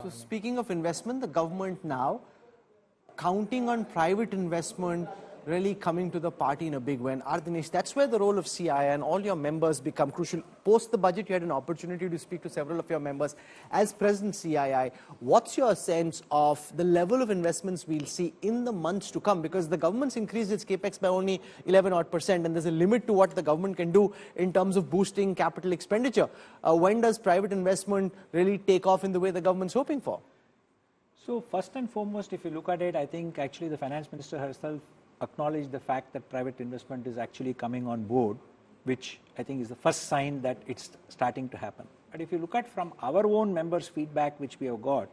So speaking of investment, the government now counting on private investment really coming to the party in a big way. And Dinesh, that's where the role of CII and all your members become crucial. Post the budget, you had an opportunity to speak to several of your members. As President CII, what's your sense of the level of investments we'll see in the months to come? Because the government's increased its capex by only 11% and there's a limit to what the government can do in terms of boosting capital expenditure. When does private investment really take off in the way the government's hoping for? So first and foremost, if you look at it, I think actually the Finance Minister herself acknowledged the fact that private investment is actually coming on board, which I think is the first sign that it's starting to happen. But if you look at from our own members' feedback which we have got,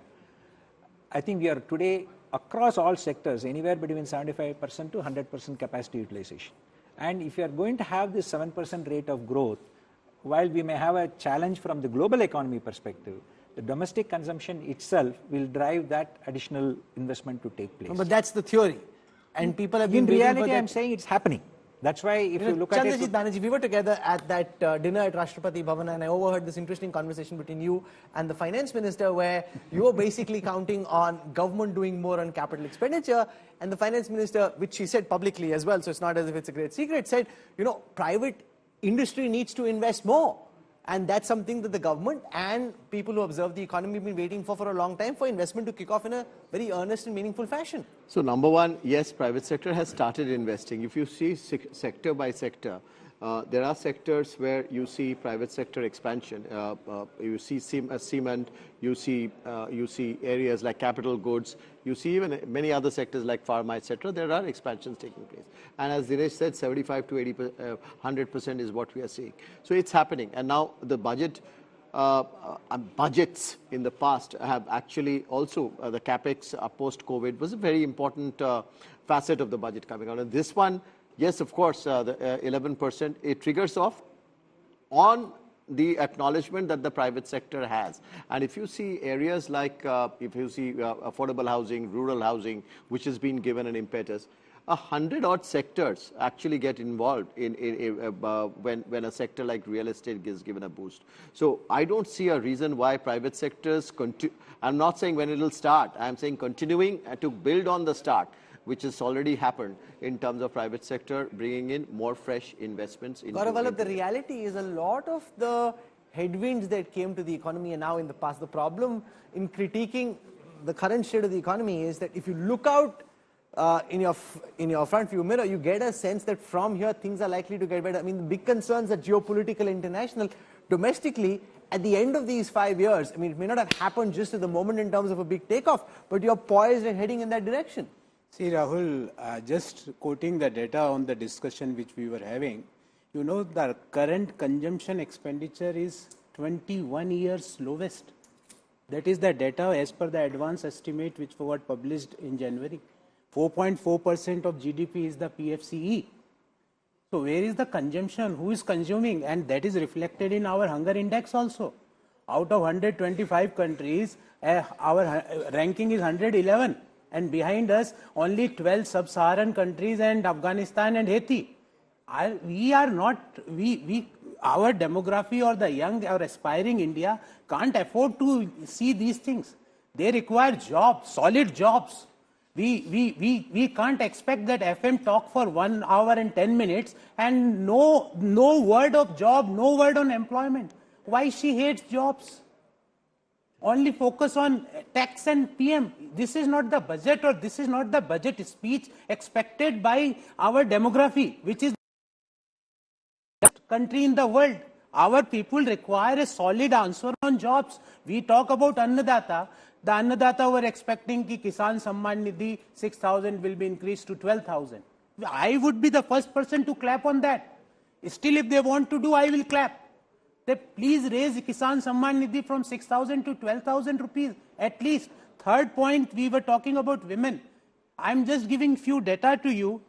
I think we are today across all sectors anywhere between 75% to 100% capacity utilization. And if you are going to have this 7% rate of growth, while we may have a challenge from the global economy perspective, the domestic consumption itself will drive that additional investment to take place. But that's the theory. And people have been in reality, I'm saying it's happening. That's why if you look at it... Chandrajit Banerjee, we were together at that dinner at Rashtrapati Bhavan and I overheard this interesting conversation between you and the Finance Minister where you were basically counting on government doing more on capital expenditure and the Finance Minister, which she said publicly as well, so it's not as if it's a great secret, said, you know, private industry needs to invest more. And that's something that the government and people who observe the economy have been waiting for a long time, for investment to kick off in a very earnest and meaningful fashion. So number one, yes, private sector has started investing. If you see sector by sector, there are sectors where you see private sector expansion. You see cement, you see areas like capital goods, you see even many other sectors like pharma, etc. There are expansions taking place. And as Dinesh said, 75 to 80%, 100% is what we are seeing. So it's happening. And now the budgets in the past have actually also, the capex post-COVID was a very important facet of the budget coming out. And this one, yes, of course, the 11%, it triggers off on the acknowledgement that the private sector has. And if you see areas like, if you see affordable housing, rural housing, which has been given an impetus, 100-odd sectors actually get involved in when a sector like real estate is given a boost. So I don't see a reason why private sectors, I'm not saying when it will start, I'm saying continuing to build on the start, which has already happened in terms of private sector, bringing in more fresh investments. Gaurav, the reality is a lot of the headwinds that came to the economy are now in the past. The problem in critiquing the current state of the economy is that if you look out in your front view mirror, you get a sense that from here things are likely to get better. I mean, the big concerns are geopolitical, international, domestically. At the end of these 5 years, I mean, it may not have happened just at the moment in terms of a big takeoff, but you're poised and heading in that direction. See, Rahul, just quoting the data on the discussion which we were having, you know, the current consumption expenditure is 21 years lowest. That is the data as per the advance estimate which was published in January. 4.4% of GDP is the PFCE. So where is the consumption? Who is consuming? And that is reflected in our hunger index also. Out of 125 countries, our ranking is 111. And behind us, only 12 sub-Saharan countries and Afghanistan and Haiti. We are not, our demography or the young or aspiring India can't afford to see these things. They require jobs, solid jobs. We can't expect that FM talk for 1 hour and 10 minutes and no word of job, no word on employment. Why she hates jobs? Only focus on tax and PM. This is not the budget, or this is not the budget speech expected by our demography, which is the country in the world. Our people require a solid answer on jobs. We talk about Annadata. The Annadata were expecting that Kisan Samman Nidhi 6,000 will be increased to 12,000. I would be the first person to clap on that. Still, if they want to do, I will clap. They please raise Kisan Samman Nidhi from 6,000 to 12,000 rupees at least. Third point, we were talking about women. I'm just giving few data to you.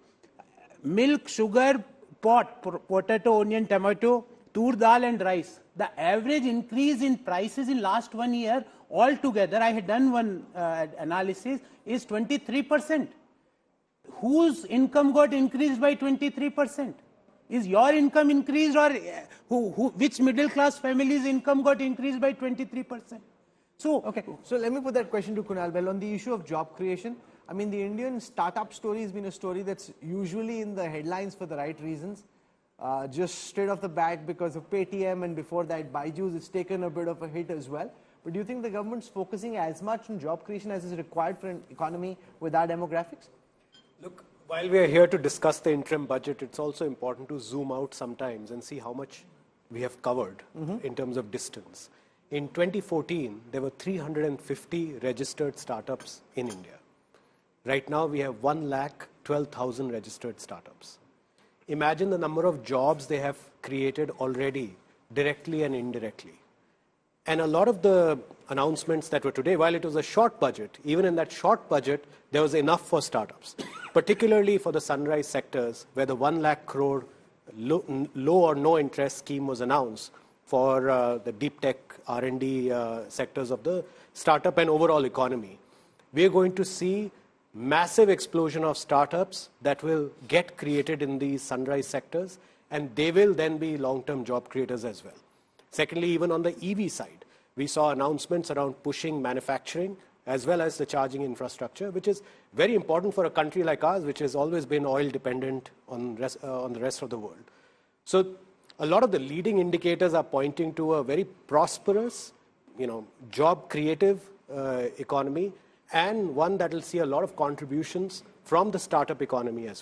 Milk, sugar, potato, onion, tomato, tur dal and rice. The average increase in prices in last 1 year altogether, I had done one analysis, is 23%. Whose income got increased by 23%? Is your income increased, or which middle class family's income got increased by 23%? So, so let me put that question to Kunal. Well, on the issue of job creation, I mean, the Indian startup story has been a story that's usually in the headlines for the right reasons. Just straight off the bat because of Paytm, and before that Byju's, it's taken a bit of a hit as well. But do you think the government's focusing as much on job creation as is required for an economy with our demographics? Look, while we are here to discuss the interim budget, it's also important to zoom out sometimes and see how much we have covered in terms of distance. In 2014, there were 350 registered startups in India. Right now, we have 1,12,000 registered startups. Imagine the number of jobs they have created already, directly and indirectly. And a lot of the announcements that were today, while it was a short budget, even in that short budget, there was enough for startups, particularly for the sunrise sectors, where the 1 lakh crore low or no interest scheme was announced for the deep tech R&D sectors of the startup and overall economy. We are going to see massive explosion of startups that will get created in these sunrise sectors, and they will then be long-term job creators as well. Secondly, even on the EV side, we saw announcements around pushing manufacturing as well as the charging infrastructure, which is very important for a country like ours, which has always been oil dependent on the rest of the world. So a lot of the leading indicators are pointing to a very prosperous, job creative economy, and one that will see a lot of contributions from the startup economy as well.